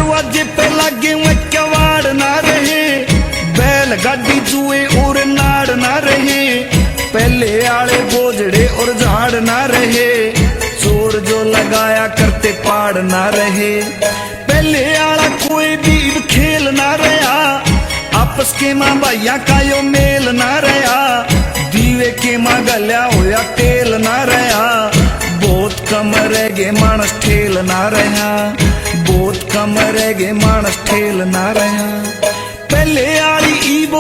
दरवाजे पे लगे हुए कवाड़ ना रहे, बैलगाड़ी जुए और नाड़ ना रहे, पहले आले बोझड़े और झाड़ ना रहे, चोर जो लगाया करते पाड़ ना रहे, पहले आला कोई भी खेल ना रहा, आपस के माँ भैया का यो मेल ना रहा, दीवे के माँ गल्या होया तेल ना रहा, बहुत कम रह गए मानस ठेल ना रहा, बहुत कम रह गए मानस ठेल ना रहा, पहले आली ईब